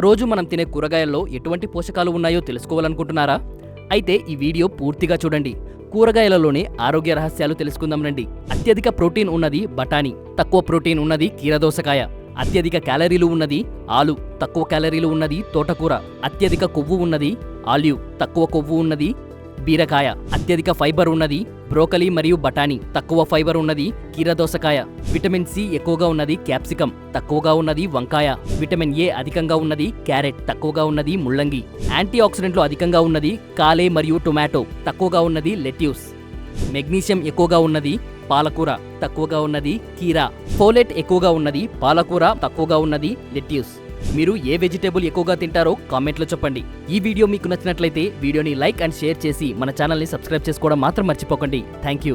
రోజు మనం తినే కూరగాయల్లో ఎటువంటి పోషకాలు ఉన్నాయో తెలుసుకోవాలనుకుంటున్నారా? అయితే ఈ వీడియో పూర్తిగా చూడండి. కూరగాయలలోనే ఆరోగ్య రహస్యాలు తెలుసుకుందాం రండి. అత్యధిక ప్రోటీన్ ఉన్నది బఠానీ, తక్కువ ప్రోటీన్ ఉన్నది కీరదోసకాయ. అత్యధిక క్యాలరీలు ఉన్నది ఆలు, తక్కువ క్యాలరీలు ఉన్నది తోటకూర. అత్యధిక కొవ్వు ఉన్నది ఆలివ్, తక్కువ కొవ్వు ఉన్నది బీరకాయ. అత్యధిక ఫైబర్ ఉన్నది బ్రోకలీ మరియు బఠానీ, తక్కువ ఫైబర్ ఉన్నది కీరదోసకాయ. విటమిన్ సి ఎక్కువగా ఉన్నది క్యాప్సికం, తక్కువగా ఉన్నది వంకాయ. విటమిన్ ఏ అధికంగా ఉన్నది క్యారెట్, తక్కువగా ఉన్నది ముల్లంగి. యాంటీ ఆక్సిడెంట్లు అధికంగా ఉన్నది కాలే మరియు టొమాటో, తక్కువగా ఉన్నది లెట్యూస్. మెగ్నీషియం ఎక్కువగా ఉన్నది పాలకూర, తక్కువగా ఉన్నది కీరా. ఫోలేట్ ఎక్కువగా ఉన్నది పాలకూర, తక్కువగా ఉన్నది లెట్యూస్. మీరు ఏ వెజిటేబుల్ ఎక్కువగా తింటారో కామెంట్లో చెప్పండి. ఈ వీడియో మీకు నచ్చినట్లయితే వీడియోని లైక్ అండ్ షేర్ చేసి మన ఛానల్ని సబ్స్క్రైబ్ చేసుకోవడం మాత్రం మర్చిపోకండి. Thank you.